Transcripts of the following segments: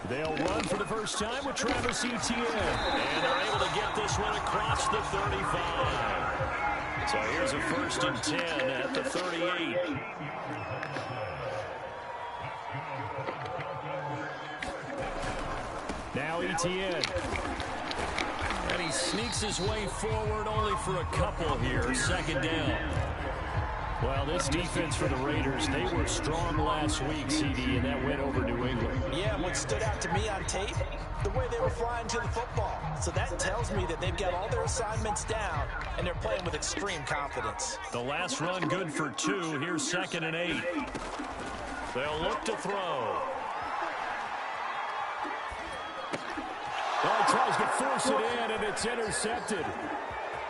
They'll run for the first time with Travis Etienne. And they're able to get this one across the 35. So here's a 1st and 10 at the 38. Now Etienne. And he sneaks his way forward only for a couple here. 2nd down. Well, this defense for the Raiders, they were strong last week, CD, and that went over New England. Yeah, what stood out to me on tape, the way they were flying to the football. So that tells me that they've got all their assignments down, and they're playing with extreme confidence. The last run good for 2. Here's 2nd and 8. They'll look to throw. Well, he tries to force it in, and it's intercepted.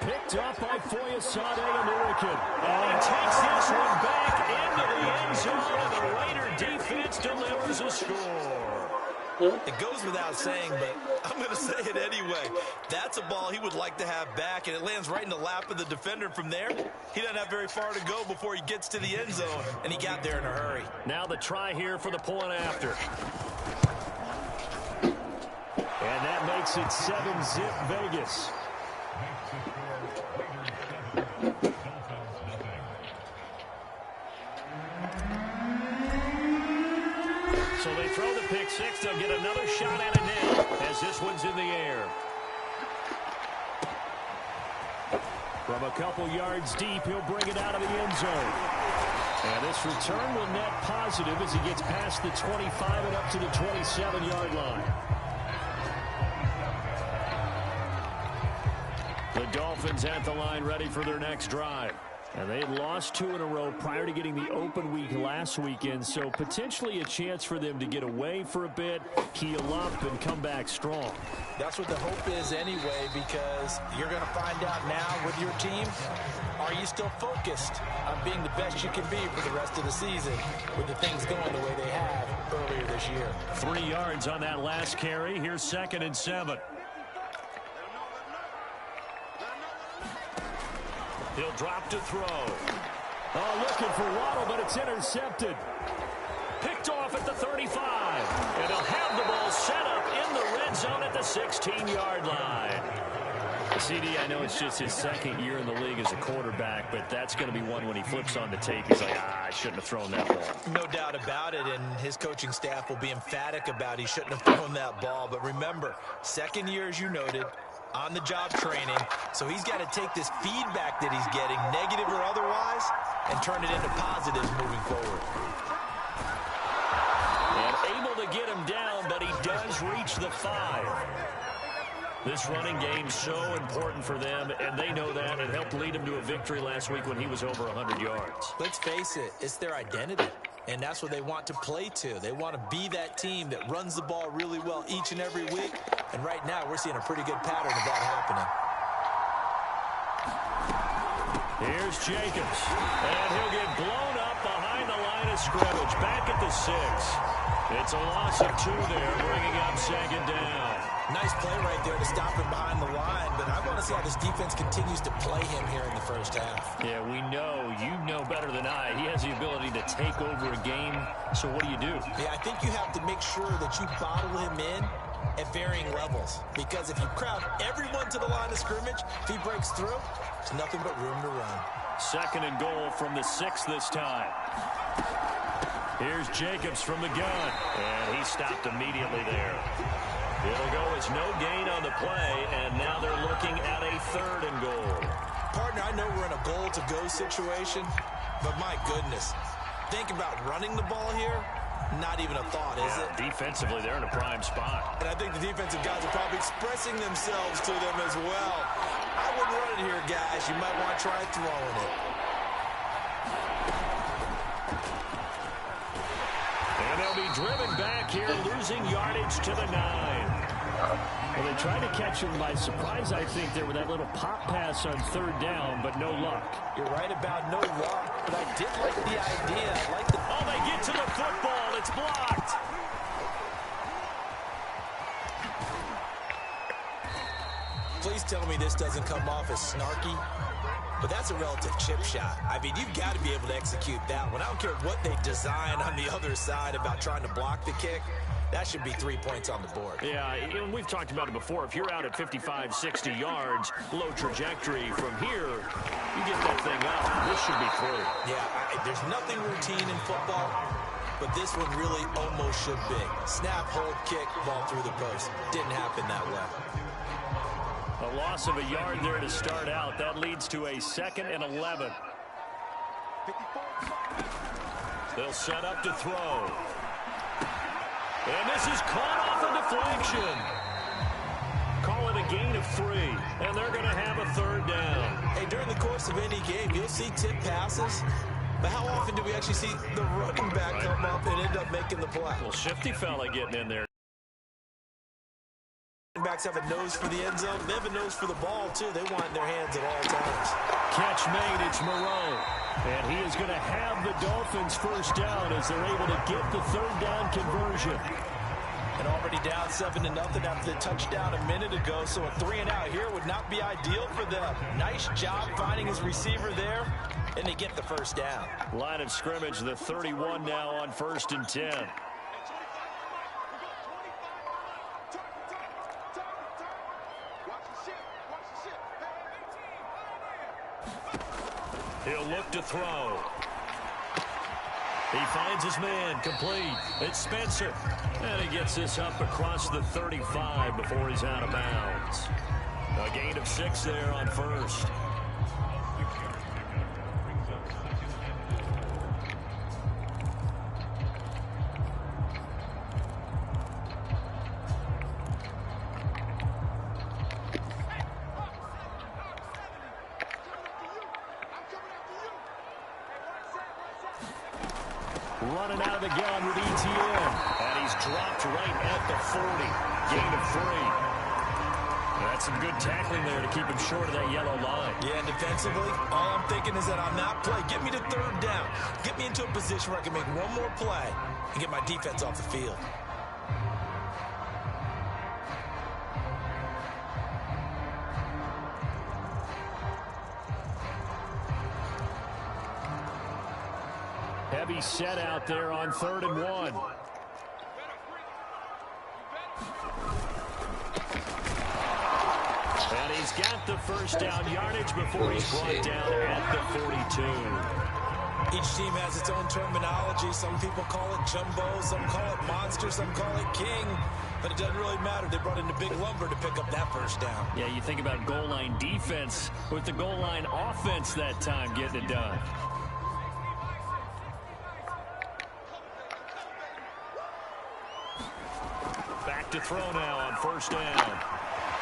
Picked up by Foyesade American. And he takes this one back into the end zone, and the Raider defense delivers a score. It goes without saying, but I'm going to say it anyway. That's a ball he would like to have back, and it lands right in the lap of the defender from there. He doesn't have very far to go before he gets to the end zone, and he got there in a hurry. Now the try here for the point after. And that makes it 7-zip Vegas. So they throw the pick six. They'll get another shot at it now as this one's in the air. From a couple yards deep, he'll bring it out of the end zone. And this return will net positive as he gets past the 25 and up to the 27-yard line. The Dolphins at the line ready for their next drive. And they had lost 2 in a row prior to getting the open week last weekend, so potentially a chance for them to get away for a bit, heal up, and come back strong. That's what the hope is anyway, because you're going to find out now with your team, are you still focused on being the best you can be for the rest of the season with the things going the way they have earlier this year? 3 yards on that last carry. Here's 2nd and 7. He'll drop to throw. Oh, looking for Waddle, but it's intercepted. Picked off at the 35. And he'll have the ball set up in the red zone at the 16-yard line. CD, I know it's just his 2nd year in the league as a quarterback, but that's going to be one when he flips on the tape. He's like, I shouldn't have thrown that ball. No doubt about it, and his coaching staff will be emphatic about he shouldn't have thrown that ball. But remember, 2nd year, as you noted, on-the-job training, so he's got to take this feedback that he's getting, negative or otherwise, and turn it into positives moving forward. And able to get him down, but he does reach the 5. This running game's so important for them, and they know that. It helped lead him to a victory last week when he was over 100 yards. Let's face it, it's their identity, and that's what they want to play to. They want to be that team that runs the ball really well each and every week, and right now we're seeing a pretty good pattern of that happening. Here's Jacobs, and he'll get blown up behind the line of scrimmage, back at the 6. It's a loss of 2 there, bringing up 2nd down. Nice play right there to stop him behind the line, but I want to see how this defense continues to play him here in the first half. Yeah, we know. You know better than I. He has the ability to take over a game, so what do you do? Yeah, I think you have to make sure that you bottle him in at varying levels, because if you crowd everyone to the line of scrimmage, if he breaks through, there's nothing but room to run. 2nd and goal from the 6 this time. Here's Jacobs from the gun, and he stopped immediately there. It'll go as no gain on the play, and now they're looking at a 3rd and goal. Partner, I know we're in a goal-to-go situation, but my goodness, think about running the ball here. Not even a thought, is it? Defensively, they're in a prime spot. And I think the defensive guys are probably expressing themselves to them as well. I wouldn't run it here, guys. You might want to try throwing it. And they'll be driven back here, losing yardage to the 9. Well, they tried to catch him by surprise, I think, there with that little pop pass on 3rd down, but no luck. You're right about no luck, but I did like the idea. I like the... Oh, they get to the football. It's blocked. Please tell me this doesn't come off as snarky, but that's a relative chip shot. I mean, you've got to be able to execute that one. I don't care what they design on the other side about trying to block the kick. That should be 3 points on the board. Yeah, and we've talked about it before. If you're out at 55, 60 yards, low trajectory from here, you get that thing up. This should be 3. Yeah, there's nothing routine in football, but this one really almost should be. Snap, hold, kick, ball through the post. Didn't happen that way. A loss of a yard there to start out. That leads to a 2nd and 11. They'll set up to throw. And this is caught off a deflection. Call it a gain of 3, and they're going to have a 3rd down. Hey, during the course of any game, you'll see tip passes, but how often do we actually see the running back come up and end up making the play? Well, shifty fella getting in there. Backs have a nose for the end zone. They have a nose for the ball, too. They want in their hands at all times. Catch made. It's Moreau. And he is going to have the Dolphins 1st down as they're able to get the 3rd down conversion. And already down 7-0 after the touchdown a minute ago, so a 3-and-out here would not be ideal for them. Nice job finding his receiver there, and they get the 1st down. Line of scrimmage, the 31 now on 1st and 10. He'll look to throw. He finds his man, complete. It's Spencer. And he gets this up across the 35 before he's out of bounds. A gain of 6 there on 1st. Running out of the gun with ETN. And he's dropped right at the 40. Gain of 3. That's some good tackling there to keep him short of that yellow line. Yeah, and defensively, all I'm thinking is that on that play, get me to 3rd down. Get me into a position where I can make one more play and get my defense off the field. Heavy set out there on 3rd and 1. And he's got the 1st down yardage before he's brought down at the 42. Each team has its own terminology. Some people call it jumbo, some call it monster, some call it king. But it doesn't really matter. They brought in the big lumber to pick up that 1st down. Yeah, you think about goal line defense with the goal line offense that time getting it done. Back to throw now on 1st down.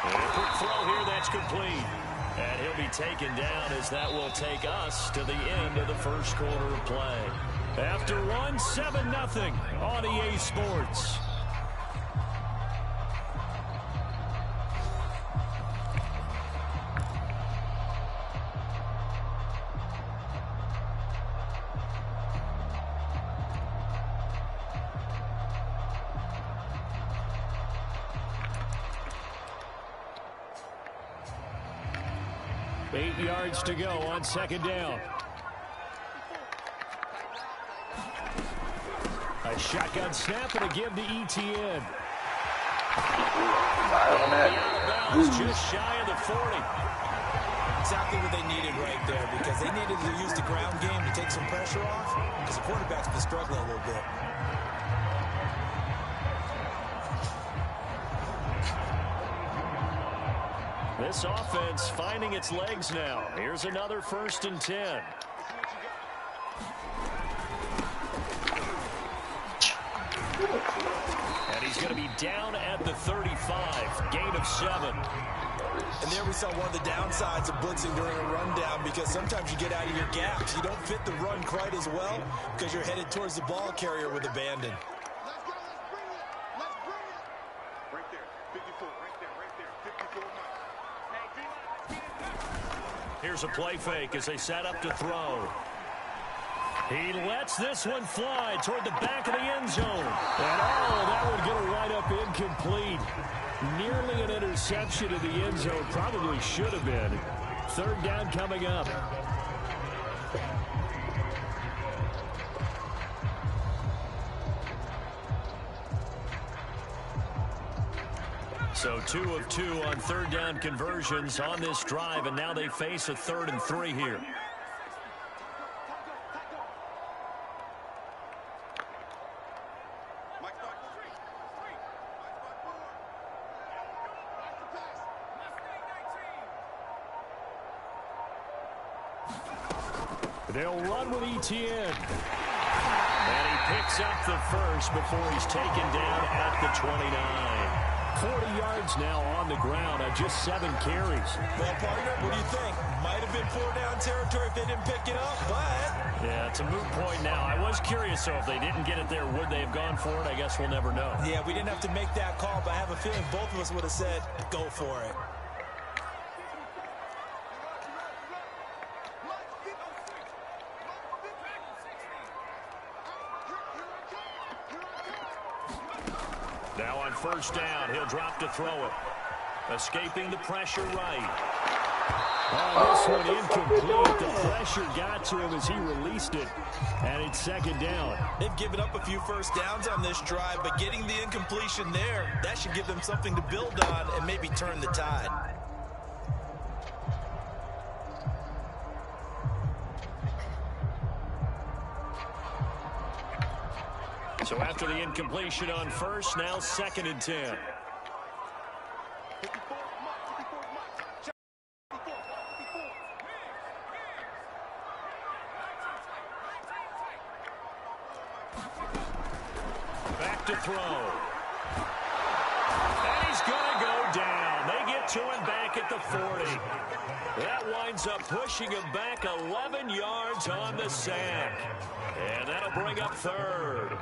And a quick throw here, that's complete. And he'll be taken down as that will take us to the end of the 1st quarter of play. After one, 7-0 on EA Sports. Eight yards to go on 2nd down. A shotgun snap and a give to ETN. Just shy of the 40. Exactly what they needed right there, because they needed to use the ground game to take some pressure off, because the quarterback's been struggling a little bit. This offense finding its legs now. Here's another 1st and 10. And he's going to be down at the 35. Gain of 7. And there we saw one of the downsides of blitzing during a rundown, because sometimes you get out of your gaps. You don't fit the run quite as well because you're headed towards the ball carrier with abandon. Here's a play fake as they set up to throw. He lets this one fly toward the back of the end zone. And that would get a right up incomplete. Nearly an interception in the end zone. Probably should have been. 3rd down coming up. So 2 of 2 on third down conversions on this drive, and now they face a 3rd and 3 here. They'll run with Etienne. And he picks up the first before he's taken down at the 29. 40 yards now on the ground on just 7 carries. Well, partner, what do you think? Might have been 4-down territory if they didn't pick it up, but... Yeah, it's a moot point now. I was curious, so if they didn't get it there, would they have gone for it? I guess we'll never know. Yeah, we didn't have to make that call, but I have a feeling both of us would have said, go for it. Now on first down, he'll drop to throw it. Escaping the pressure right. Oh, this one incomplete. The pressure got to him as he released it. And it's 2nd down. They've given up a few first downs on this drive, but getting the incompletion there, that should give them something to build on and maybe turn the tide. So after the incompletion on first, now 2nd and 10. Back to throw. And he's going to go down. They get to him back at the 40. That winds up pushing him back 11 yards on the sack. And that'll bring up 3rd.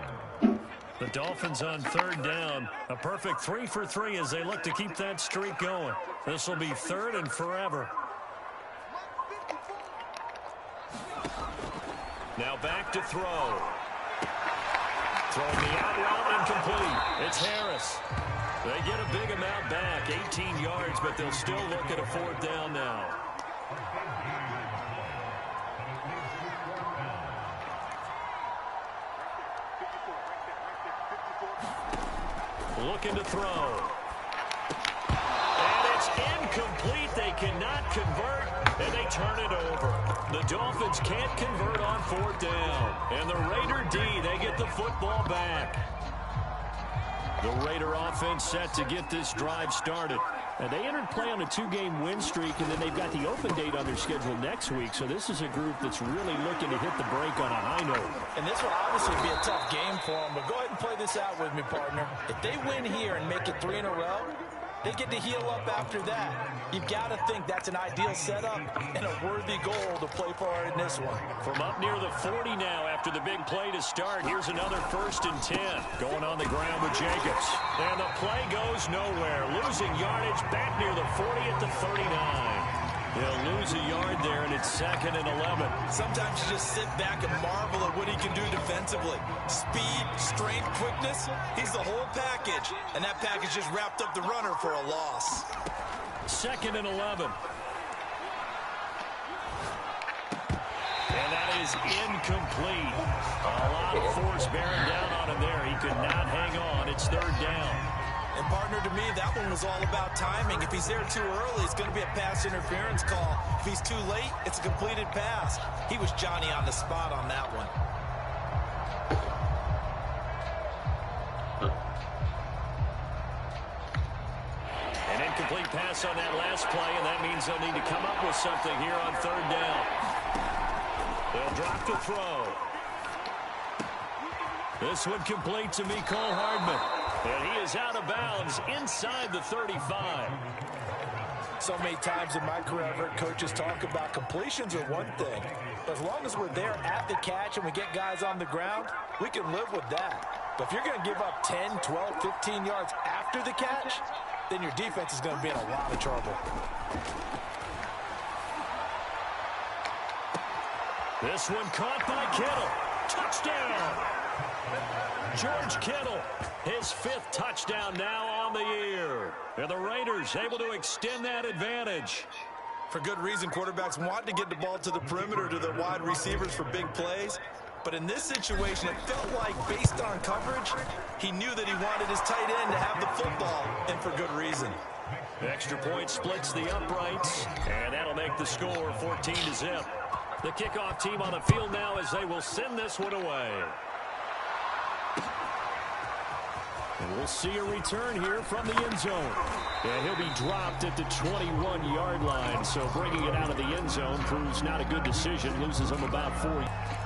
The Dolphins on 3rd down. A perfect 3 for 3 as they look to keep that streak going. This will be 3rd and forever. Now back to throw. Throwing the out route incomplete. It's Harris. They get a big amount back, 18 yards, but they'll still look at a 4th down now. Looking to throw. And it's incomplete. They cannot convert, and they turn it over. The Dolphins can't convert on 4th down. And the Raider D, they get the football back. The Raider offense set to get this drive started. And they entered play on a 2-game win streak, and then they've got the open date on their schedule next week. So this is a group that's really looking to hit the break on a high note. And this will obviously be a tough game for them, but go ahead and play this out with me, partner. If they win here and make it 3 in a row, they get to heal up after that. You've got to think that's an ideal setup and a worthy goal to play for in this one. From up near the 40 now after the big play to start, here's another 1st and 10. Going on the ground with Jacobs. And the play goes nowhere. Losing yardage back near the 40 at the 39. They'll lose a yard there, and it's 2nd and 11. Sometimes you just sit back and marvel at what he can do defensively. Speed, strength, quickness, he's the whole package. And that package just wrapped up the runner for a loss. 2nd and 11. And that is incomplete. A lot of force bearing down on him there. He could not hang on. It's 3rd down. And, partner, to me, that one was all about timing. If he's there too early, it's going to be a pass interference call. If he's too late, it's a completed pass. He was Johnny on the spot on that one. An incomplete pass on that last play, and that means they'll need to come up with something here on 3rd down. They'll drop the throw. This one complete to Mecole Hardman. And he is out of bounds inside the 35. So many times in my career, I've heard coaches talk about completions are one thing. But as long as we're there at the catch and we get guys on the ground, we can live with that. But if you're going to give up 10, 12, 15 yards after the catch, then your defense is going to be in a lot of trouble. This one caught by Kittle. Touchdown! George Kittle, his 5th touchdown now on the year. And the Raiders able to extend that advantage. For good reason, quarterbacks want to get the ball to the perimeter to their wide receivers for big plays. But in this situation, it felt like, based on coverage, he knew that he wanted his tight end to have the football, and for good reason. Extra point splits the uprights, and that'll make the score 14-0. The kickoff team on the field now as they will send this one away. And we'll see a return here from the end zone. And he'll be dropped at the 21-yard line, so bringing it out of the end zone proves not a good decision. Loses him about 4.